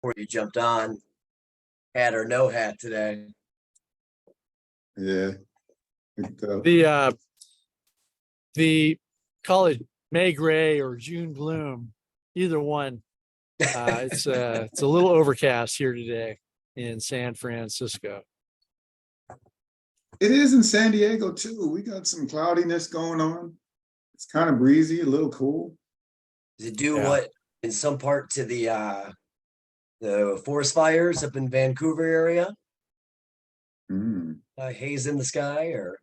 before you jumped on, hat or no hat today. Yeah. The call it May gray or June gloom, either one. It's a little overcast here today in San Francisco. It is in San Diego too. We got some cloudiness going on. It's kind of breezy, a little cool. Does it do Yeah. what in some part to the forest fires up in Vancouver area? Mm. Haze in the sky, or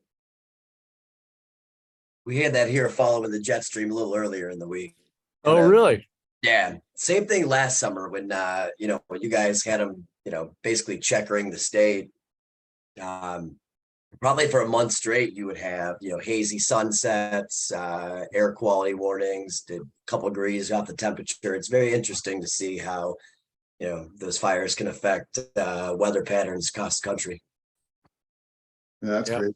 we had that here following the jet stream a little earlier in the week. Oh, really? Yeah, same thing last summer when when you guys had them, basically checkering the state. Probably for a month straight, you would have, hazy sunsets, air quality warnings, a couple degrees off the temperature. It's very interesting to see how, those fires can affect weather patterns across the country. Yeah, that's Yep. great.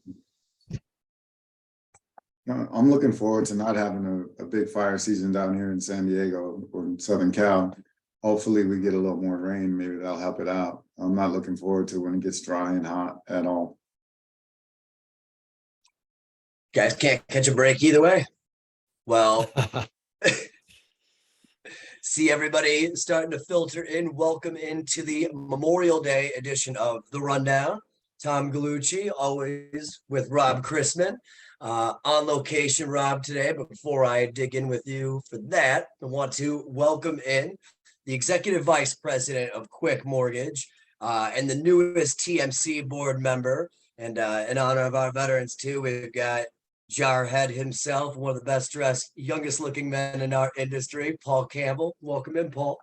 No, I'm looking forward to not having a big fire season down here in San Diego or in Southern Cal. Hopefully we get a little more rain. Maybe that'll help it out. I'm not looking forward to when it gets dry and hot at all. Guys can't catch a break either way. Well, see everybody starting to filter in. Welcome into the Memorial Day edition of The Rundown. Tom Gallucci, always with Rob Chrisman. On location, Rob, today. But before I dig in with you for that, I want to welcome in the Executive Vice President of Quick Mortgage and the newest TMC board member. And in honor of our veterans, too, we've got Jarhead himself, one of the best dressed, youngest looking men in our industry, Paul Campbell. Welcome in, Paul.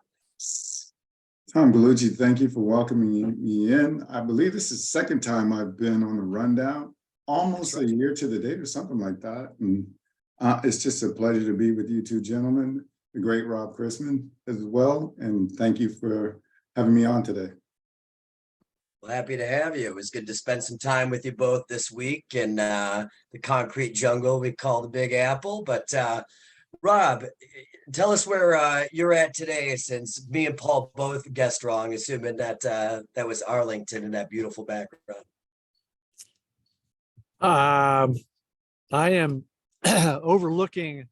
Tom Gallucci, thank you for welcoming me in. I believe this is the second time I've been on the rundown, almost a year to the date or something like that. And it's just a pleasure to be with you two gentlemen, the great Rob Chrisman as well. And thank you for having me on today. Well, happy to have you. It was good to spend some time with you both this week in the concrete jungle we call the Big Apple. But Rob, tell us where you're at today, since me and Paul both guessed wrong, assuming that that was Arlington in that beautiful background. I am overlooking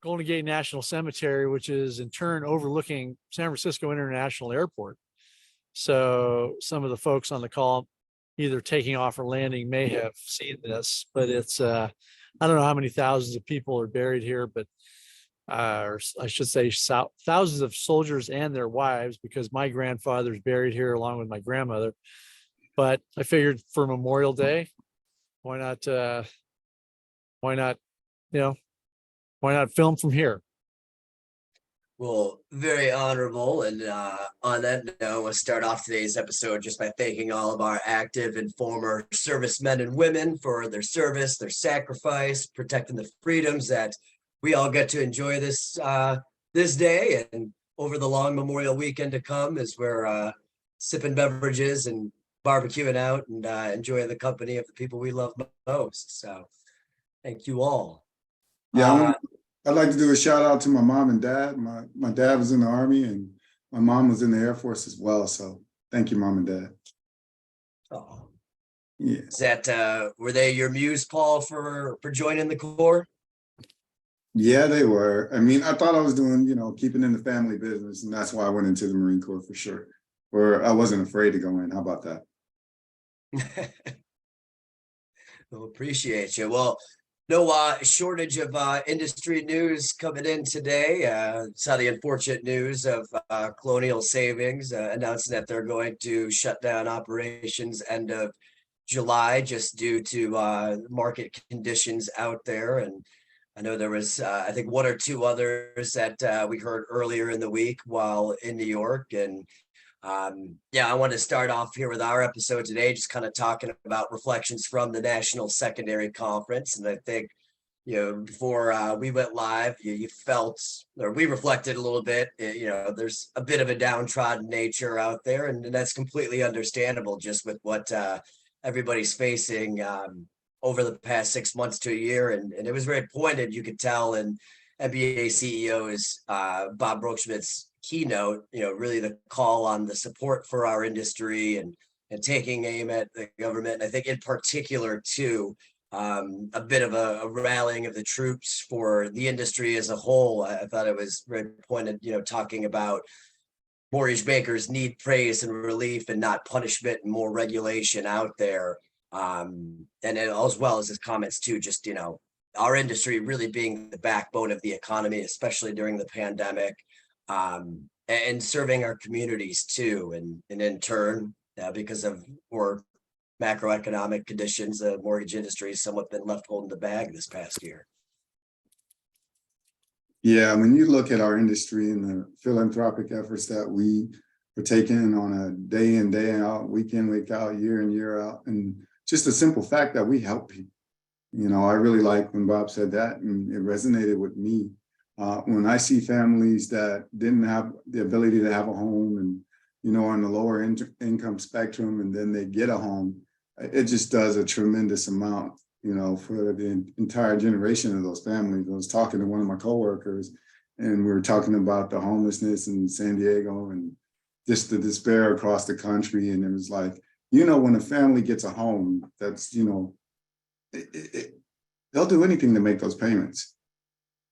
Golden Gate National Cemetery, which is in turn overlooking San Francisco International Airport. So some of the folks on the call, either taking off or landing, may have seen this, but it's I don't know how many thousands of people are buried here, but or I should say thousands of soldiers and their wives, because my grandfather's buried here along with my grandmother. But I figured for Memorial Day, why not film from here? Well, very honorable. And on that note, I want to start off today's episode just by thanking all of our active and former servicemen and women for their service, their sacrifice, protecting the freedoms that we all get to enjoy this day. And over the long Memorial weekend to come, as we're sipping beverages and barbecuing out and enjoying the company of the people we love most. So thank you all. Yeah, I'd like to do a shout out to my mom and dad. My dad was in the Army and my mom was in the Air Force as well. So thank you, Mom and Dad. Oh, Yeah. is that were they your muse, Paul, for joining the Corps? Yeah, they were. I mean, I thought I was doing, keeping in the family business, and that's why I went into the Marine Corps for sure. Or I wasn't afraid to go in. How about that? Well, appreciate you. Well, no shortage of industry news coming in today. Saw the unfortunate news of Colonial Savings announcing that they're going to shut down operations end of July just due to market conditions out there. And I know there was, I think, one or two others that we heard earlier in the week while in New York. And I want to start off here with our episode today, just kind of talking about reflections from the National Secondary Conference. And I think, before we went live, you felt, or we reflected a little bit, there's a bit of a downtrodden nature out there, and that's completely understandable just with what everybody's facing over the past 6 months to a year. And it was very pointed, you could tell, in NBA CEO's Bob Brookschmidt's keynote, really the call on the support for our industry and taking aim at the government. And I think in particular too, a bit of a rallying of the troops for the industry as a whole. I thought it was very pointed, talking about mortgage bankers need praise and relief and not punishment and more regulation out there. And then as well as his comments too, just, our industry really being the backbone of the economy, especially during the pandemic, and serving our communities too. And in turn, because of more macroeconomic conditions, the mortgage industry has somewhat been left holding the bag this past year. Yeah, when you look at our industry and the philanthropic efforts that we are taking on a day in, day out, week in, week out, year in, year out, and just the simple fact that we help people. I really like when Bob said that, and it resonated with me. When I see families that didn't have the ability to have a home and, on the lower income spectrum, and then they get a home, it just does a tremendous amount, for the entire generation of those families. I was talking to one of my coworkers, and we were talking about the homelessness in San Diego and just the despair across the country. And it was like, when a family gets a home, that's, they'll do anything to make those payments.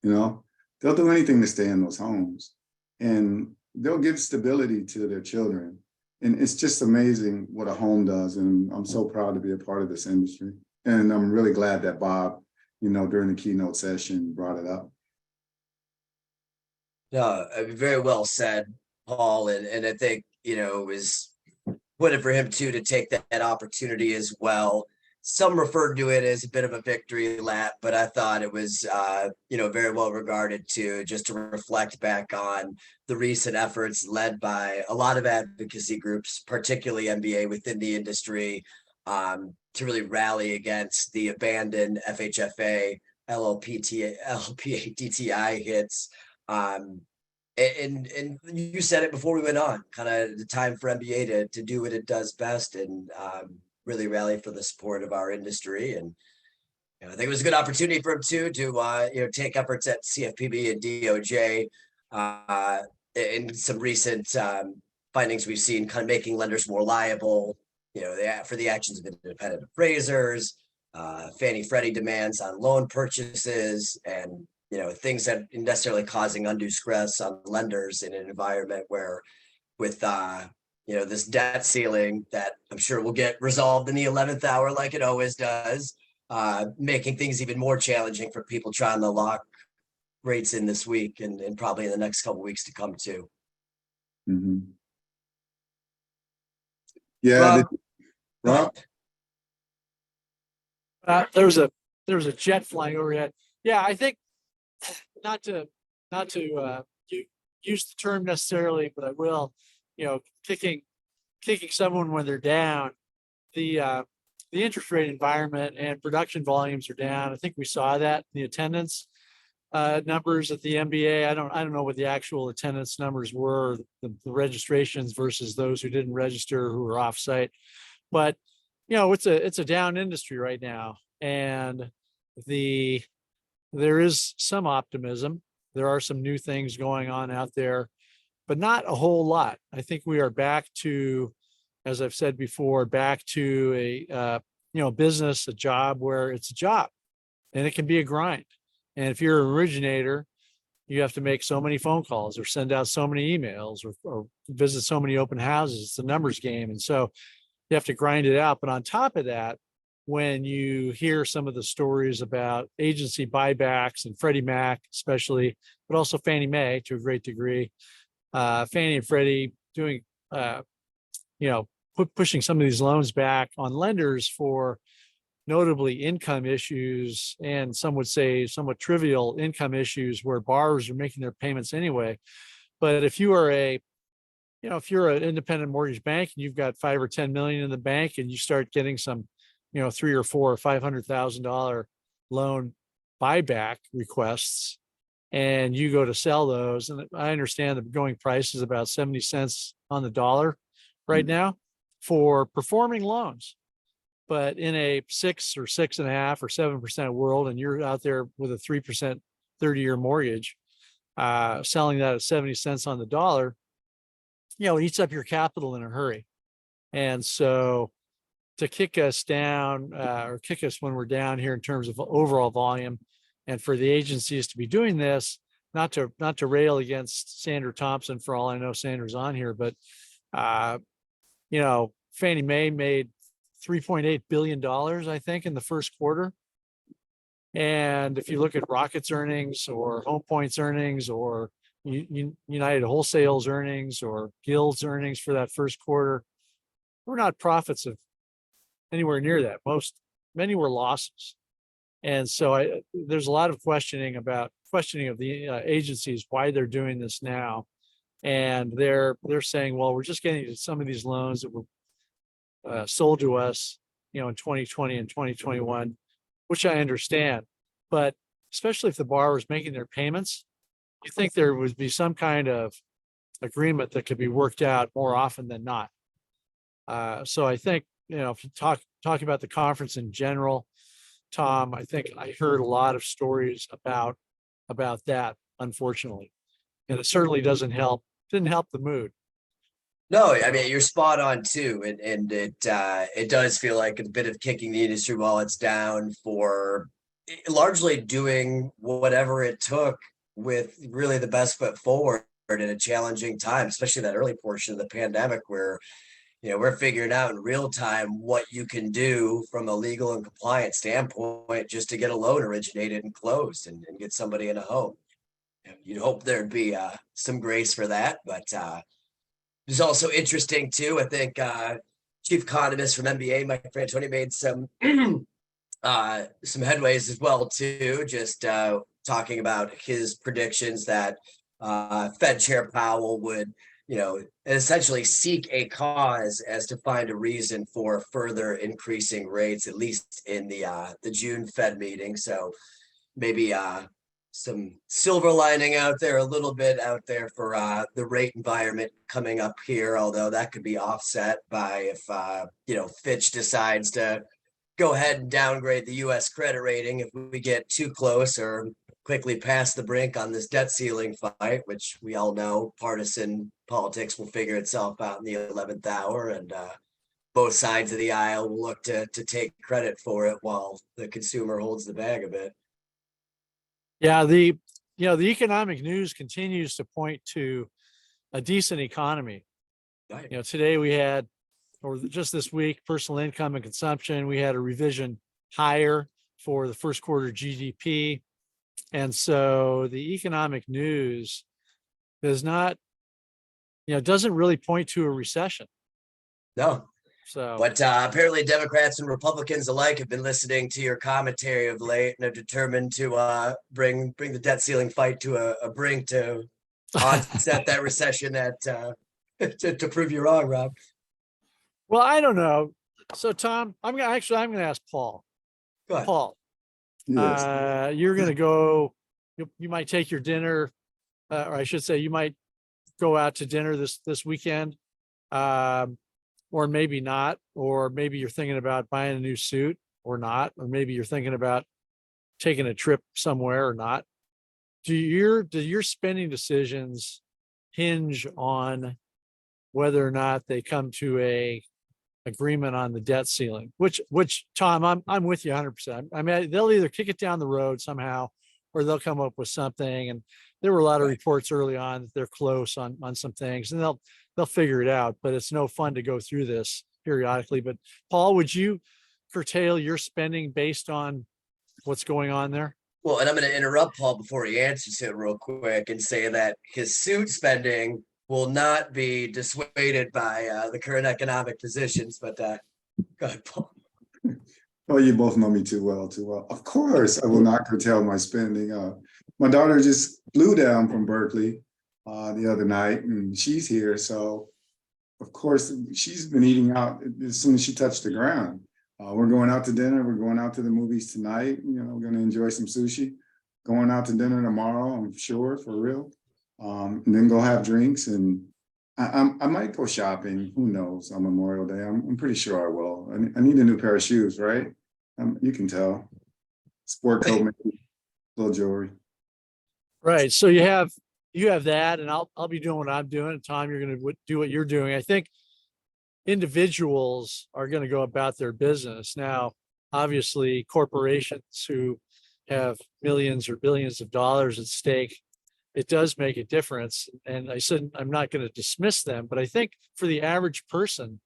They'll do anything to stay in those homes, and they'll give stability to their children. And it's just amazing what a home does. And I'm so proud to be a part of this industry. And I'm really glad that Bob, during the keynote session brought it up. No, very well said, Paul. And I think, it was important for him too to take that opportunity as well. Some referred to it as a bit of a victory lap, but I thought it was, very well regarded too, just to reflect back on the recent efforts led by a lot of advocacy groups, particularly MBA within the industry, to really rally against the abandoned FHFA, LPA-DTI hits. And you said it before we went on, kind of the time for MBA to do what it does best and really rally for the support of our industry. And I think it was a good opportunity for him too to take efforts at CFPB and DOJ in some recent findings we've seen, kind of making lenders more liable, for the actions of independent appraisers, Fannie Freddie demands on loan purchases, and things that necessarily causing undue stress on lenders in an environment where with this debt ceiling that I'm sure will get resolved in the 11th hour like it always does, making things even more challenging for people trying to lock rates in this week and probably in the next couple of weeks to come too. Mm-hmm. Yeah. Rob? There was a jet flying overhead. Yeah, I think not to use the term necessarily, but I will. Kicking someone when they're down. The interest rate environment and production volumes are down. I think we saw that in the attendance numbers at the MBA. I don't know what the actual attendance numbers were, the registrations versus those who didn't register, who were off site. But it's a down industry right now, and there is some optimism. There are some new things going on out there, but not a whole lot. I think we are back to, as I've said before, back to a business, a job where it's a job, and it can be a grind. And if you're an originator, you have to make so many phone calls or send out so many emails or visit so many open houses. It's a numbers game. And so you have to grind it out. But on top of that, when you hear some of the stories about agency buybacks and Freddie Mac, especially, but also Fannie Mae to a great degree, Fannie and Freddie doing, pushing some of these loans back on lenders for notably income issues, and some would say somewhat trivial income issues where borrowers are making their payments anyway. But if you are if you're an independent mortgage bank and you've got $5 or $10 million in the bank, and you start getting some, $300,000 or $400,000 or $500,000 loan buyback requests, and you go to sell those, and I understand the going price is about 70 cents on the dollar right now for performing loans. But in a 6 or 6.5 or 7% world, and you're out there with a 3% 30-year mortgage, selling that at 70 cents on the dollar, it eats up your capital in a hurry. And so to kick us down or kick us when we're down here in terms of overall volume, and for the agencies to be doing this, not to rail against Sandra Thompson, for all I know Sandra's on here, but Fannie Mae made $3.8 billion, I think, in the first quarter. And if you look at Rocket's earnings or Home Point's earnings or United Wholesale's earnings or Guild's earnings for that first quarter, we're not profits of anywhere near that. Many were losses. And so there's a lot of questioning of the agencies, why they're doing this now. And they're saying, well, we're just getting some of these loans that were sold to us, in 2020 and 2021, which I understand. But especially if the borrower is making their payments, you think there would be some kind of agreement that could be worked out more often than not. So I think, if you talk about the conference in general, Tom, I think I heard a lot of stories about that, unfortunately. And it certainly didn't help the mood. No, I mean, you're spot on too. And it does feel like a bit of kicking the industry while it's down for largely doing whatever it took with really the best foot forward in a challenging time, especially that early portion of the pandemic where, we're figuring out in real time what you can do from a legal and compliance standpoint just to get a loan originated and closed and get somebody in a home. You'd hope there'd be some grace for that, but it's also interesting too. I think chief economist from MBA, Mike Frantoni, made some headways as well too, just talking about his predictions that Fed Chair Powell would essentially seek a cause as to find a reason for further increasing rates, at least in the June Fed meeting. So maybe some silver lining out there, a little bit out there for the rate environment coming up here, although that could be offset by if Fitch decides to go ahead and downgrade the US credit rating if we get too close or quickly past the brink on this debt ceiling fight, which we all know partisan politics will figure itself out in the 11th hour, and both sides of the aisle will look to take credit for it while the consumer holds the bag a bit. Yeah, the economic news continues to point to a decent economy. Right. Today we had, or just this week, personal income and consumption, we had a revision higher for the first quarter GDP. And so the economic news doesn't really point to a recession. No. So, but apparently Democrats and Republicans alike have been listening to your commentary of late and are determined to bring the debt ceiling fight to a brink to onset that recession to prove you wrong, Rob. Well, I don't know. So Tom, I'm gonna ask Paul. Go ahead. Paul, Yes. you're gonna go. You might take your dinner, or I should say, you might go out to dinner this weekend, or maybe not, or maybe you're thinking about buying a new suit or not, or maybe you're thinking about taking a trip somewhere or not. Do your spending decisions hinge on whether or not they come to a agreement on the debt ceiling? Which Tom, I'm with you 100%. I mean, they'll either kick it down the road somehow, or they'll come up with something. And there were a lot of reports early on that they're close on some things, and they'll figure it out. But it's no fun to go through this periodically. But Paul, would you curtail your spending based on what's going on there? Well, and I'm going to interrupt Paul before he answers it real quick and say that his suit spending will not be dissuaded by the current economic positions. But go ahead, Paul. Oh, you both know me too well. Of course, I will not curtail my spending. My daughter just flew down from Berkeley the other night, and she's here. So, of course, she's been eating out as soon as she touched the ground. We're going out to dinner. We're going out to the movies tonight. We're going to enjoy some sushi. Going out to dinner tomorrow, I'm sure, for real. And then go have drinks, and I might go shopping. Who knows? On Memorial Day, I'm pretty sure I will. I need a new pair of shoes, right? You can tell. Sport coat, maybe, little jewelry. Right. So you have you have that, and I'll be doing what I'm doing. And Tom, you're going to do what you're doing. I think individuals are going to go about their business. Now, obviously, corporations who have millions or billions of dollars at stake, it does make a difference. And I said, I'm not going to dismiss them, but I think for the average person,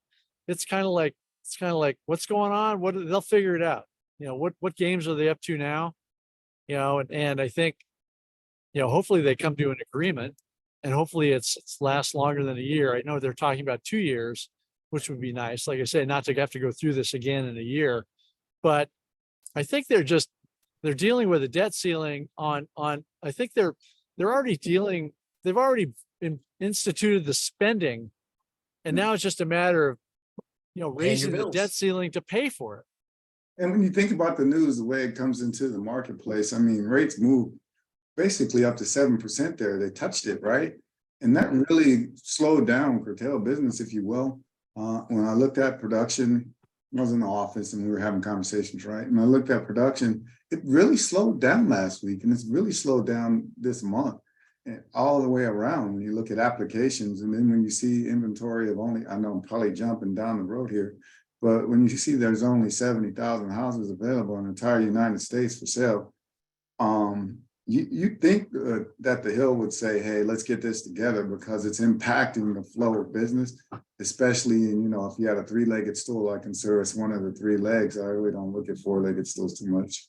it's kind of like, what's going on? They'll figure it out. What games are they up to now? And I think, hopefully they come to an agreement, and hopefully it's lasts longer than a year. I know they're talking about 2 years, which would be nice. Like I say, not to have to go through this again in a year, but I think they're dealing with a debt ceiling I think they've already instituted the spending, and now it's just a matter of, raising the bills. debt ceiling to pay for it. And when you think about the news, the way it comes into the marketplace, I mean, rates move basically up to 7% there. They touched it, right? And that really slowed down, curtailed business, if you will. When I looked at production, I was in the office and we were having conversations, right? And I looked at production, it really slowed down last week, and it's really slowed down this month, and all the way around. When you look at applications, and then when you see inventory of only, I know I'm probably jumping down the road here, but when you see there's only 70,000 houses available in the entire United States for sale, you think that the Hill would say, hey, let's get this together, because it's impacting the flow of business, especially in, if you had a three-legged stool. I consider it's one of the three legs. I really don't look at four-legged stools too much.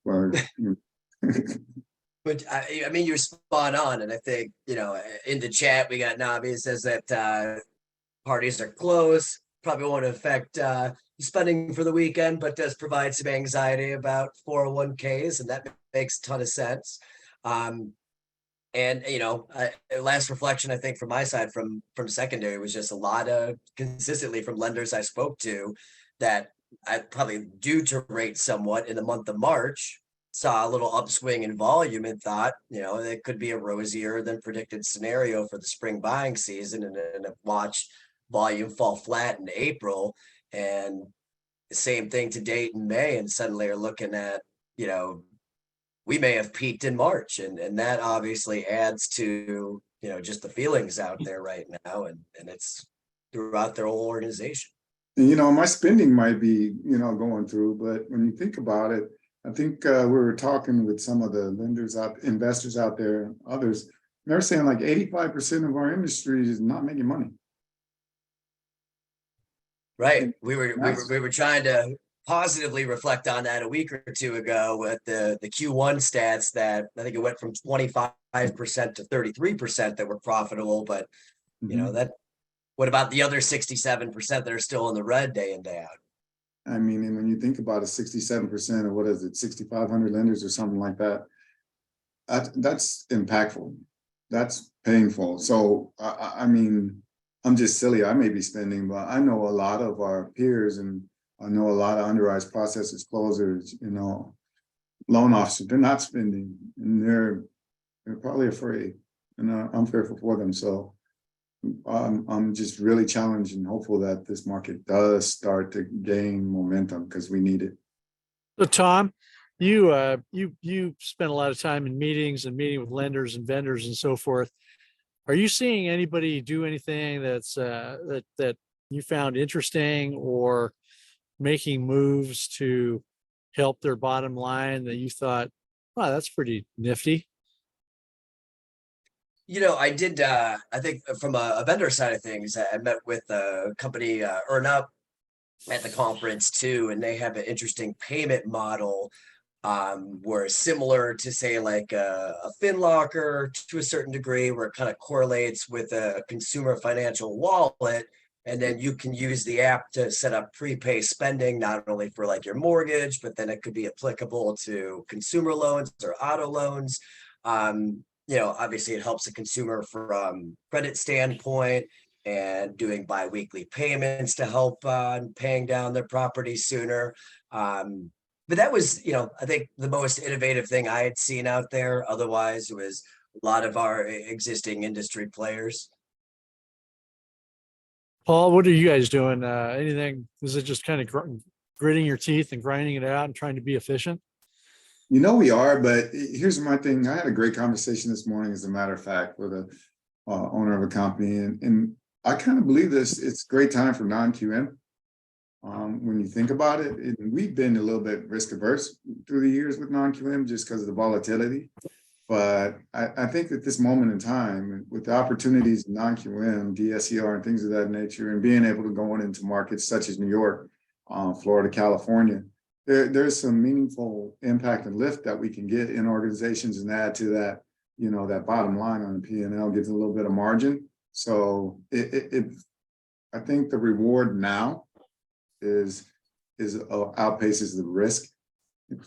But I mean, you're spot on. And I think, in the chat, we got Nabi says that parties are closed, probably won't affect spending for the weekend, but does provide some anxiety about 401ks, and that makes a ton of sense. And last reflection, I think from my side, from secondary, was just a lot of consistently from lenders I spoke to that I probably due to rate somewhat in the month of March, saw a little upswing in volume and thought, it could be a rosier than predicted scenario for the spring buying season, and have watched volume fall flat in April, and the same thing to date in May, and suddenly are looking at, we may have peaked in March, and that obviously adds to, just the feelings out there right now, and it's throughout their whole organization. My spending might be, going through, but when you think about it, I think we were talking with some of the investors out there, others, they're saying like 85% of our industry is not making money. Right. We were trying to positively reflect on that a week or two ago with the Q1 stats that I think it went from 25% to 33% that were profitable. But that, what about the other 67% that are still in the red day in, day out? I mean, and when you think about it, 67% of what is it, 6,500 lenders or something like that, that's impactful. That's painful. So I mean, I'm just silly. I may be spending, but I know a lot of our peers, and I know a lot of underwriters, processors, closers, loan officers, they're not spending, and they're probably afraid, and I'm fearful for them. So I'm just really challenged and hopeful that this market does start to gain momentum, because we need it. So Tom, you spent a lot of time in meetings and meeting with lenders and vendors and so forth. Are you seeing anybody do anything that's that you found interesting, or making moves to help their bottom line that you thought, wow, that's pretty nifty? I did, I think from a vendor side of things, I met with a company, EarnUp, at the conference too, and they have an interesting payment model where similar to say like a FinLocker to a certain degree, where it kind of correlates with a consumer financial wallet. And then you can use the app to set up prepay spending, not only for like your mortgage, but then it could be applicable to consumer loans or auto loans. Obviously it helps the consumer from credit standpoint, and doing biweekly payments to help paying down their property sooner. But that was, I think the most innovative thing I had seen out there. Otherwise, it was a lot of our existing industry players. Paul, what are you guys doing? Anything? Is it just kind of gritting your teeth and grinding it out and trying to be efficient? You know we are, but here's my thing. I had a great conversation this morning, as a matter of fact, with a owner of a company, and I kind of believe this. It's a great time for non-QM. When you think about it, and we've been a little bit risk averse through the years with non-QM just because of the volatility. But I think that this moment in time, with the opportunities in non-QM, DSCR, and things of that nature, and being able to go into markets such as New York, Florida, California, there's some meaningful impact and lift that we can get in organizations and add to that, you know, that bottom line on the P&L, gets a little bit of margin. So I think the reward now is outpaces the risk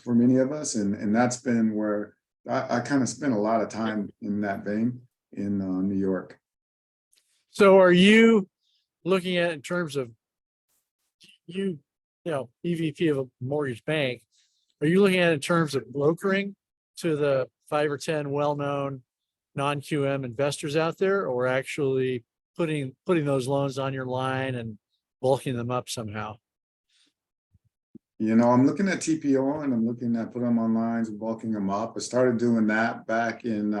for many of us, and that's been where I kind of spent a lot of time in that vein in New York. So are you looking at in terms of you know, EVP of a mortgage bank, are you looking at it in terms of brokering to the 5 or 10 well-known non-QM investors out there, or actually putting those loans on your line and bulking them up somehow? You know, I'm looking at TPO, and I'm looking at putting them on lines and bulking them up. I started doing that back in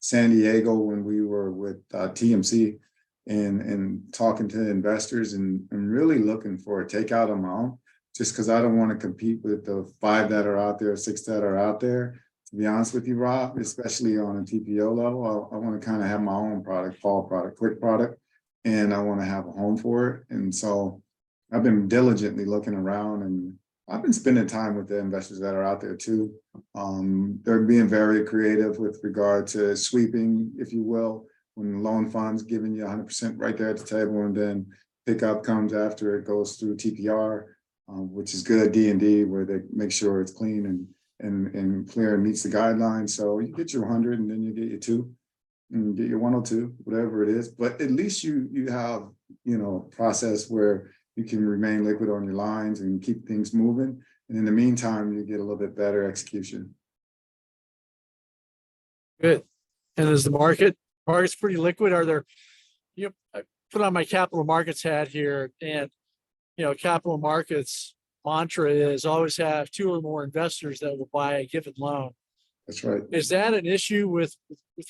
San Diego when we were with TMC and talking to investors and really looking for a takeout on my own, just because I don't want to compete with the 5 that are out there, 6 that are out there. To be honest with you, Rob, especially on a TPO level, I want to kind of have my own product, fall product, quick product, and I want to have a home for it. And so I've been diligently looking around, and I've been spending time with the investors that are out there too. They're being very creative with regard to sweeping, if you will, when the loan fund's giving you 100% right there at the table, and then pickup comes after it goes through TPR, which is good, D&D, where they make sure it's clean and clear and meets the guidelines. So you get your 100, and then you get your 2, and you get your 102, whatever it is. But at least you have, you know, a process where you can remain liquid on your lines and keep things moving. And in the meantime, you get a little bit better execution. Good. And is the market's pretty liquid? Are there, you know, I put on my capital markets hat here, and, you know, capital markets mantra is always have 2 or more investors that will buy a given loan. That's right. Is that an issue with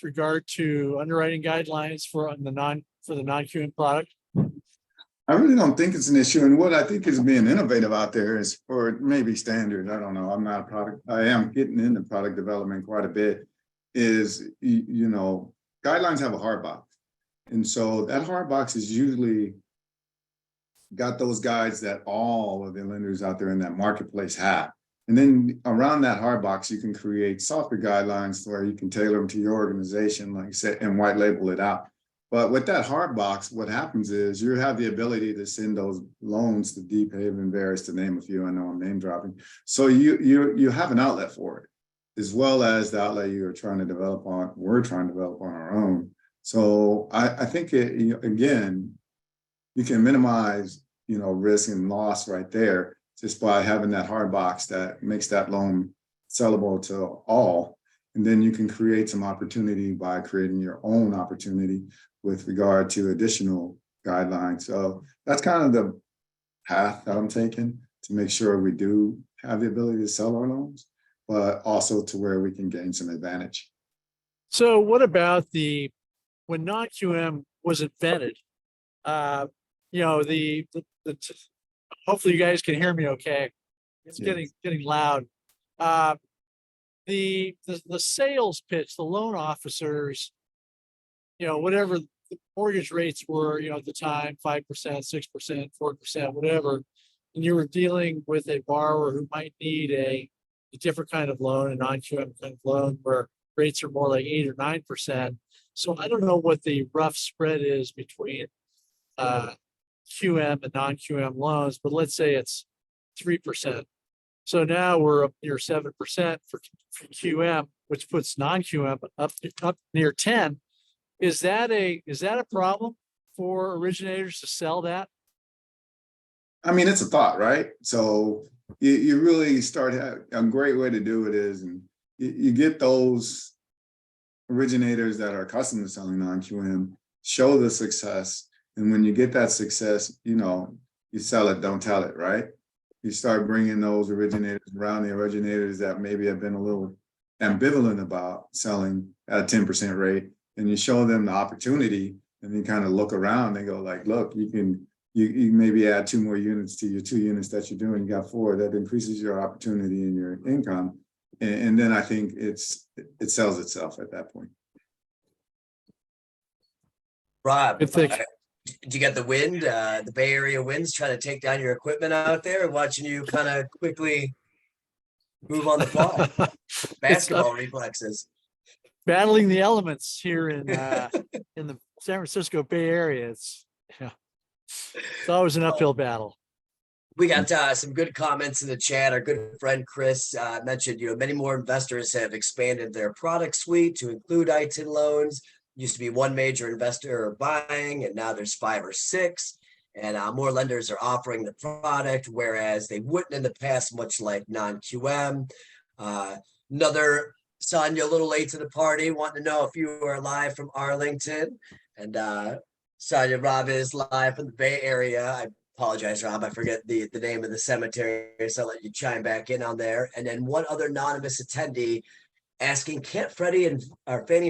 regard to underwriting guidelines for the non-QM product? I really don't think it's an issue. And what I think is being innovative out there is, or maybe standard, I don't know, I'm not a product, I am getting into product development quite a bit, is, you know, guidelines have a hard box. And so that hard box is usually got those guides that all of the lenders out there in that marketplace have. And then around that hard box, you can create softer guidelines where you can tailor them to your organization, like you said, and white label it out. But with that hard box, what happens is you have the ability to send those loans to Deep Haven, Verus, to name a few. I know I'm name dropping. So you have an outlet for it, as well as the outlet you're trying to develop on, we're trying to develop on our own. So I think again, you can minimize, you know, risk and loss right there just by having that hard box that makes that loan sellable to all. And then you can create some opportunity by creating your own opportunity with regard to additional guidelines. So that's kind of the path that I'm taking to make sure we do have the ability to sell our loans, but also to where we can gain some advantage. So what about when non-QM was invented, you know, hopefully you guys can hear me okay. It's Yes. getting loud. The sales pitch, the loan officers, you know, whatever the mortgage rates were, you know, at the time, 5%, 6%, 4%, whatever. And you were dealing with a borrower who might need a different kind of loan, a non-QM kind of loan where rates are more like 8 or 9%. So I don't know what the rough spread is between QM and non-QM loans, but let's say it's 3%. So now we're up near 7% for QM, which puts non-QM up near 10. Is that a problem for originators to sell that? I mean, it's a thought, right? So you really start a great way to do it is, and you get those originators that are accustomed to selling non-QM, show the success. And when you get that success, you know, you sell it, don't tell it, right? you start bringing those originators around, the originators that maybe have been a little ambivalent about selling at a 10% rate, and you show them the opportunity, and you kind of look around and go like, look, you maybe add 2 more units to your 2 units that you're doing, you got 4, that increases your opportunity and your income. And then I think it sells itself at that point. Rob, Good thing. did you get the wind, the Bay Area winds trying to take down your equipment out there, watching you kind of quickly move on the fly? Basketball reflexes. Battling the elements here in the San Francisco Bay Area. It's always an uphill battle. We got some good comments in the chat. Our good friend Chris mentioned, many more investors have expanded their product suite to include ITIN loans. Used to be one major investor buying, and now there's 5 or 6. And more lenders are offering the product, whereas they wouldn't in the past, much like non-QM. Another Sonia, a little late to the party, wanting to know if you were live from Arlington. And Sonia, Rob is live from the Bay Area. I apologize, Rob. I forget the name of the cemetery, so I'll let you chime back in on there. And then one other anonymous attendee asking, can't Fannie and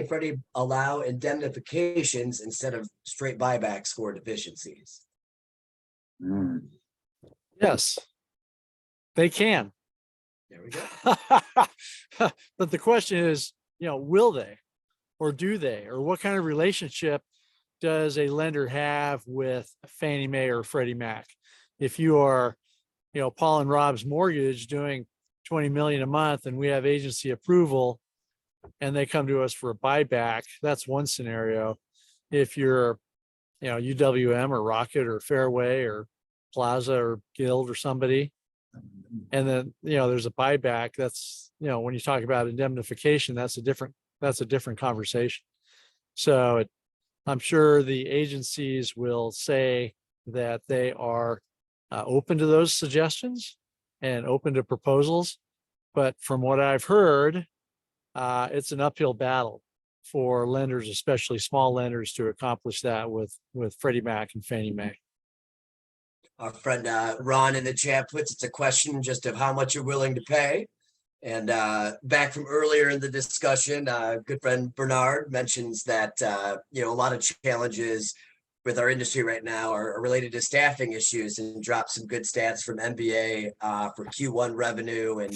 Freddie allow indemnifications instead of straight buybacks for deficiencies? Yes, they can. There we go. But the question is, will they, or do they, or what kind of relationship does a lender have with Fannie Mae or Freddie Mac? If you are, Paul and Rob's mortgage doing 20 million a month and we have agency approval and they come to us for a buyback, that's one scenario. If you're, UWM or Rocket or Fairway or Plaza or Guild or somebody, and then, there's a buyback, that's, when you talk about indemnification, that's a different conversation. So I'm sure the agencies will say that they are open to those suggestions and open to proposals. But from what I've heard, it's an uphill battle for lenders, especially small lenders, to accomplish that with Freddie Mac and Fannie Mae. Our friend Ron in the chat puts it's a question just of how much you're willing to pay. And back from earlier in the discussion, good friend Bernard mentions that, a lot of challenges with our industry right now are related to staffing issues, and dropped some good stats from MBA for Q1 revenue and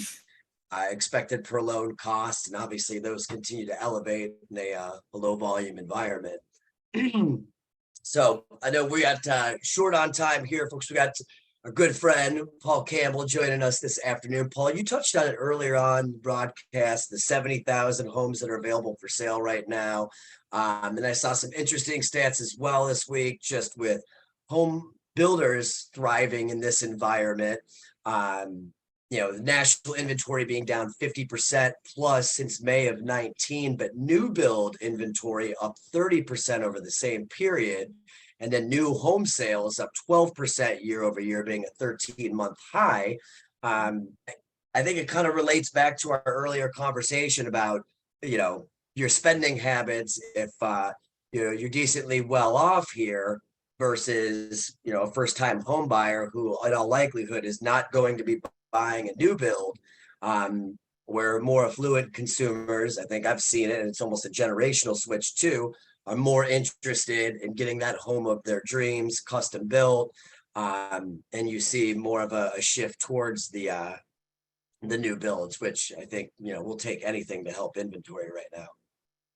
expected per loan costs. And obviously those continue to elevate in a low volume environment. So I know we got short on time here, folks. We got our good friend Paul Campbell joining us this afternoon. Paul, you touched on it earlier on the broadcast, the 70,000 homes that are available for sale right now. And I saw some interesting stats as well this week, just with home builders thriving in this environment. The national inventory being down 50% plus since May of 19, but new build inventory up 30% over the same period. And then new home sales up 12% year over year, being a 13-month high. I think it kind of relates back to our earlier conversation about, your spending habits. If, you're decently well off here versus, a first-time home buyer who in all likelihood is not going to be buying a new build, where more affluent consumers, I think I've seen it, and it's almost a generational switch too, are more interested in getting that home of their dreams, custom built, and you see more of a shift towards the new builds, which I think will take anything to help inventory right now.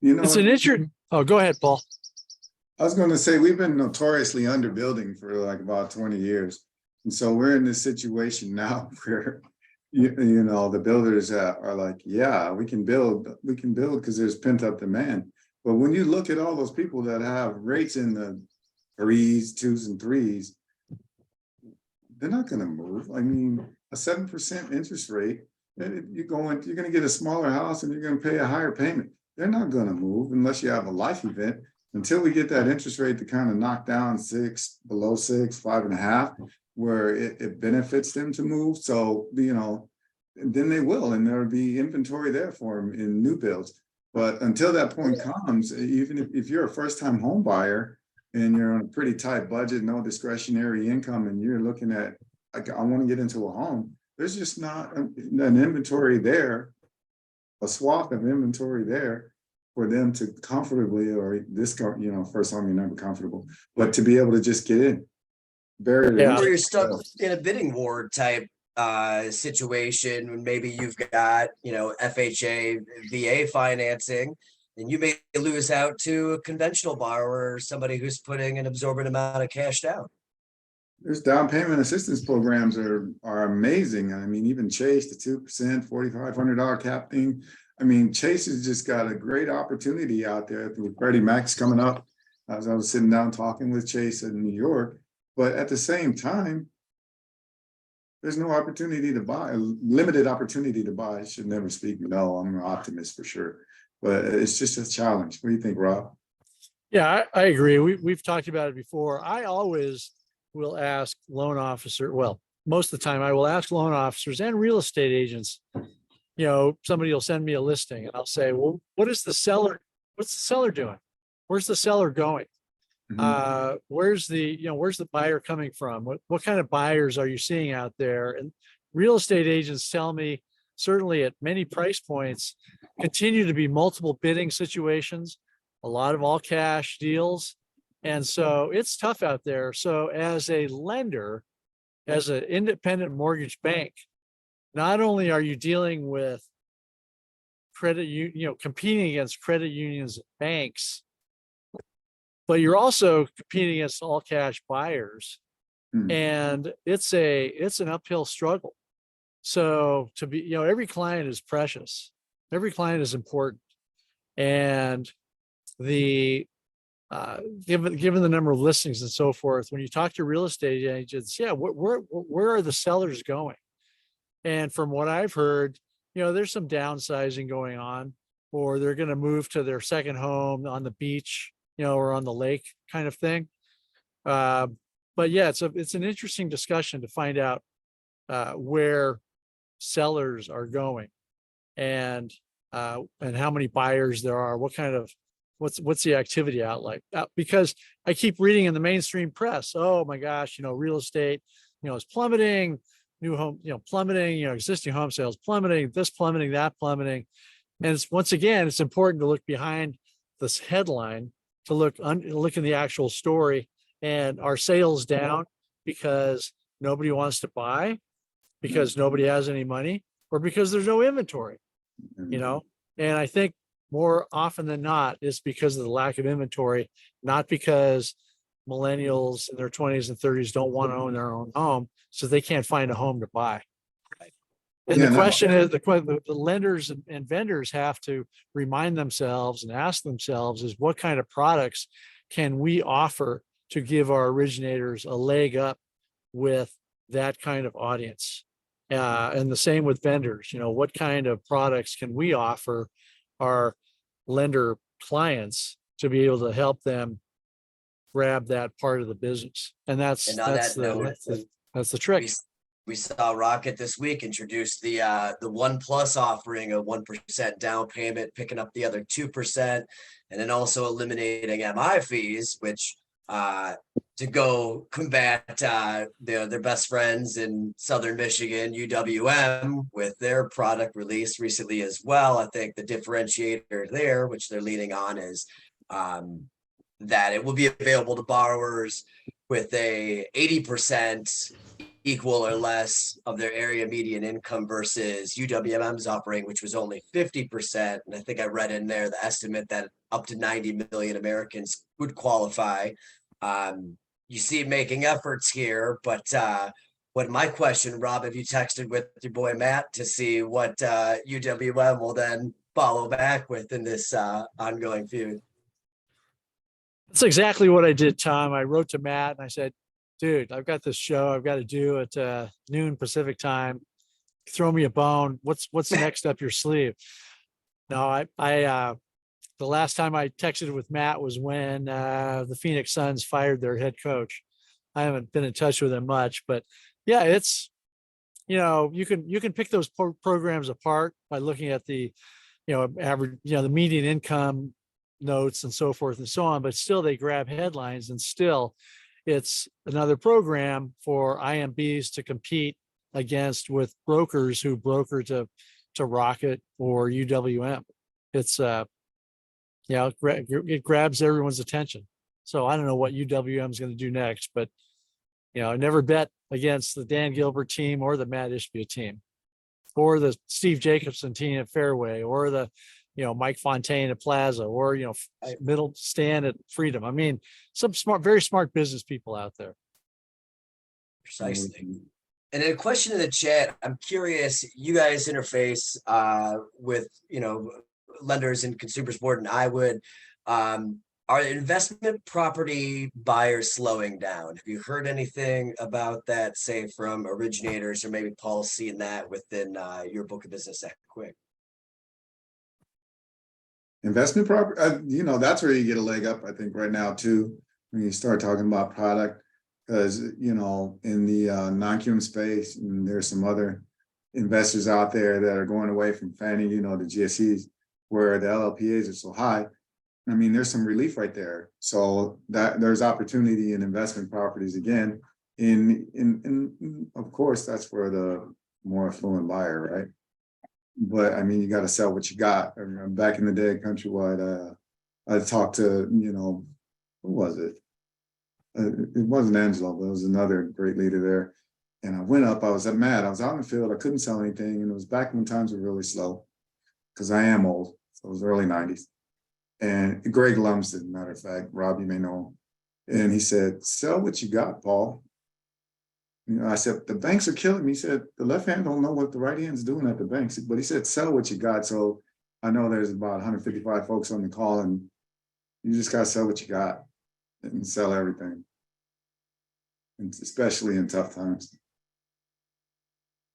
It's an interesting. Oh, go ahead, Paul. I was going to say we've been notoriously underbuilding for like about 20 years. And so we're in this situation now where, the builders are like, yeah, we can build because there's pent up demand. But when you look at all those people that have rates in the 3s, 2s, and 3s, they're not going to move. I mean, a 7% interest rate, you're going to get a smaller house and you're going to pay a higher payment. They're not going to move unless you have a life event. Until we get that interest rate to kind of knock down 6, below 6, 5.5, where it benefits them to move. So, then they will, and there'll be inventory there for them in new builds. But until that point comes, even if you're a first-time home buyer and you're on a pretty tight budget, no discretionary income, and you're looking at I want to get into a home. There's just not an inventory there, a swath of inventory there for them to comfortably, or this, first home, you're never comfortable, but to be able to just get in. Yeah. Or you're stuck in a bidding war type situation when maybe you've got, FHA, VA financing, and you may lose out to a conventional borrower or somebody who's putting an absorbent amount of cash down. There's down payment assistance programs are amazing. I mean, even Chase, the 2%, $4,500 cap thing. I mean, Chase has just got a great opportunity out there with Freddie Mac's coming up. As I was sitting down talking with Chase in New York, but at the same time, there's no opportunity to buy, limited opportunity to buy. I should never speak. No, I'm an optimist for sure, but it's just a challenge. What do you think, Rob? Yeah, I agree. We've talked about it before. I always will ask loan officer, well, most of the time I will ask loan officers and real estate agents, somebody will send me a listing and I'll say, well, what's the seller doing? Where's the seller going? Where's the buyer coming from? What kind of buyers are you seeing out there? And real estate agents tell me, certainly at many price points, continue to be multiple bidding situations, a lot of all cash deals. And so it's tough out there. So as a lender, as an independent mortgage bank, not only are you dealing with competing against credit unions and banks, but you're also competing against all cash buyers. And it's an uphill struggle. So to be, every client is precious. Every client is important. And given the number of listings and so forth, when you talk to real estate agents, where are the sellers going? And from what I've heard, there's some downsizing going on, or they're going to move to their second home on the beach, or on the lake kind of thing. But yeah, it's an interesting discussion to find out where sellers are going and how many buyers there are, what's the activity out like, because I keep reading in the mainstream press, oh my gosh, real estate, is plummeting, new home, plummeting, existing home sales plummeting, this plummeting, that plummeting. And once again, it's important to look behind this headline, to look in the actual story. And are sales down because nobody wants to buy, because nobody has any money, or because there's no inventory? And I think more often than not, it's because of the lack of inventory, not because millennials in their 20s and 30s don't want to own their own home, so they can't find a home to buy. And the question is, the lenders and vendors have to remind themselves and ask themselves is, what kind of products can we offer to give our originators a leg up with that kind of audience? And the same with vendors, what kind of products can we offer our lender clients to be able to help them grab that part of the business? And that's the trick. We saw Rocket this week introduce the One Plus offering, a 1% down payment, picking up the other 2%, and then also eliminating MI fees, which to go combat their best friends in Southern Michigan, UWM, with their product release recently as well. I think the differentiator there, which they're leaning on, is that it will be available to borrowers with a 80% equal or less of their area median income versus UWM's offering, which was only 50%. And I think I read in there the estimate that up to 90 million Americans would qualify. You see making efforts here, but what my question, Rob, have you texted with your boy Matt to see what UWM will then follow back with in this ongoing feud? That's exactly what I did, Tom. I wrote to Matt and I said, dude, I've got this show I've got to do at noon Pacific time. Throw me a bone. What's next up your sleeve? No, I the last time I texted with Matt was when the Phoenix Suns fired their head coach. I haven't been in touch with him much, but yeah, it's, you can pick those programs apart by looking at the, average, the median income notes and so forth and so on, but still they grab headlines, and still it's another program for IMBs to compete against with brokers who broker to Rocket or UWM. It's it grabs everyone's attention. So I don't know what UWM is going to do next, but I never bet against the Dan Gilbert team or the Matt Ishbia team or the Steve Jacobson team at Fairway or the Mike Fontaine at Plaza or middle stand at Freedom. I mean, some very smart business people out there. Precisely. And then a question in the chat, I'm curious, you guys interface with, lenders and consumers more than I would. Are investment property buyers slowing down? Have you heard anything about that, say from originators, or maybe Paul seeing that within your book of business that quick? Investment property, that's where you get a leg up, I think, right now too, when you start talking about product. Because, in the non-QM space, and there's some other investors out there that are going away from Fannie, the GSEs, where the LLPAs are so high. I mean, there's some relief right there. So that there's opportunity in investment properties again. In of course, that's for the more affluent buyer, right? But I mean, you got to sell what you got. I mean, back in the day at Countrywide, I talked to, who was it? It wasn't Angelo, but it was another great leader there. And I went up, I was mad. I was out in the field, I couldn't sell anything. And it was back when times were really slow, because I am old. So it was early 90s. And Greg Lumsden, matter of fact, Rob, you may know him. And he said, sell what you got, Paul. I said, the banks are killing me. He said, the left hand don't know what the right hand's doing at the banks. But he said, sell what you got. So I know there's about 155 folks on the call, and you just got to sell what you got and sell everything, and especially in tough times.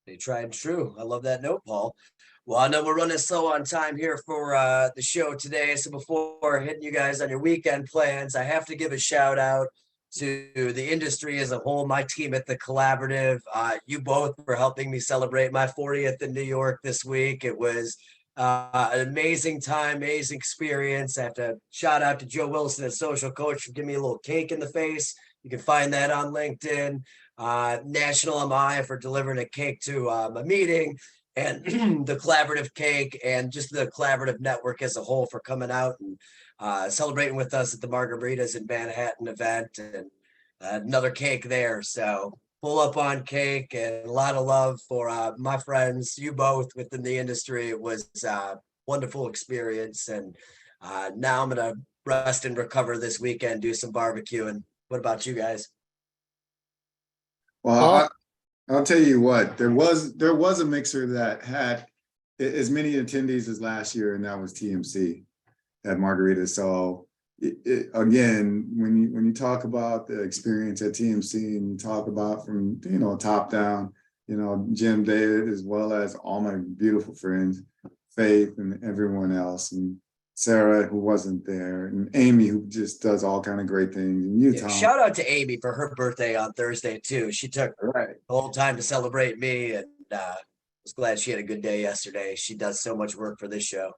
They tried true. I love that note, Paul. Well, I know we're running slow on time here for the show today. So before hitting you guys on your weekend plans, I have to give a shout out to the industry as a whole, my team at the Collaborative. You both for helping me celebrate my 40th in New York this week. It was an amazing time, amazing experience. I have to shout out to Joe Wilson, a social coach, for giving me a little cake in the face. You can find that on LinkedIn. National MI for delivering a cake to a meeting, and the Collaborative cake, and just the Collaborative network as a whole for coming out and celebrating with us at the Margaritas in Manhattan event, and another cake there. So full up on cake and a lot of love for my friends, you both within the industry. It was a wonderful experience. And now I'm going to rest and recover this weekend, do some barbecuing. What about you guys? Well, I'll tell you what, there was a mixer that had as many attendees as last year, and that was TMC at Margarita. So again, when you talk about the experience at TMC, and you talk about from top down, Jim, David, as well as all my beautiful friends, Faith and everyone else, and Sarah, who wasn't there, and Amy, who just does all kind of great things, and you, Tom. Shout out to Amy for her birthday on Thursday too. She took the whole time to celebrate me, and was glad she had a good day yesterday. She does so much work for this show.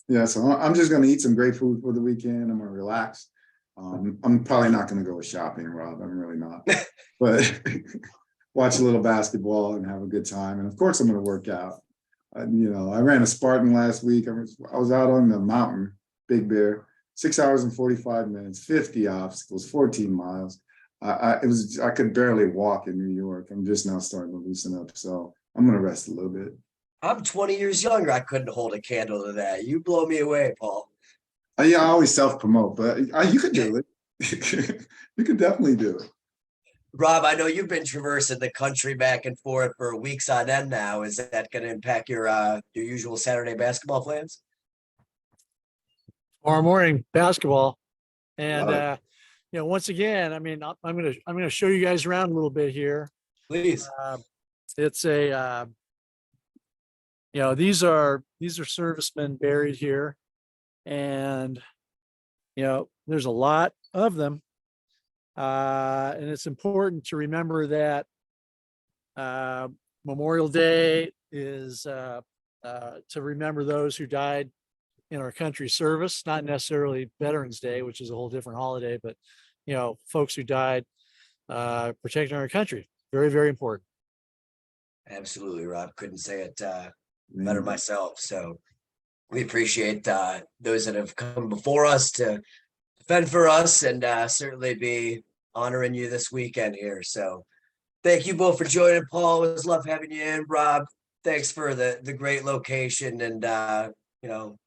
Yeah, so I'm just going to eat some great food for the weekend. I'm going to relax. I'm probably not going to go shopping, Rob. I'm really not. But watch a little basketball and have a good time. And of course, I'm going to work out. I ran a Spartan last week. I was out on the mountain, Big Bear, 6 hours and 45 minutes, 50 obstacles, 14 miles. I could barely walk in New York. I'm just now starting to loosen up. So I'm going to rest a little bit. I'm 20 years younger. I couldn't hold a candle to that. You blow me away, Paul. Yeah, I always self-promote, but you could do it. You could definitely do it. Rob, I know you've been traversing the country back and forth for weeks on end now. Is that going to impact your usual Saturday basketball plans? Tomorrow morning basketball, and once again, I mean, I'm gonna show you guys around a little bit here. Please. It's a these are servicemen buried here, and there's a lot of them. And it's important to remember that Memorial Day is to remember those who died in our country's service, not necessarily Veterans Day, which is a whole different holiday, but folks who died, protecting our country. Very, very important. Absolutely, Rob. Couldn't say it better Amen. myself. So we appreciate those that have come before us to defend for us, and certainly be honoring you this weekend here. So thank you both for joining, Paul. It was love having you in. Rob, thanks for the great location and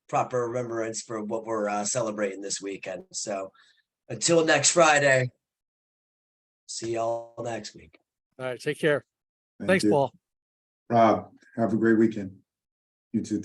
proper remembrance for what we're celebrating this weekend. So until next Friday, see y'all next week. All right. Take care. Thank Thanks, you. Paul. Rob, have a great weekend. You too.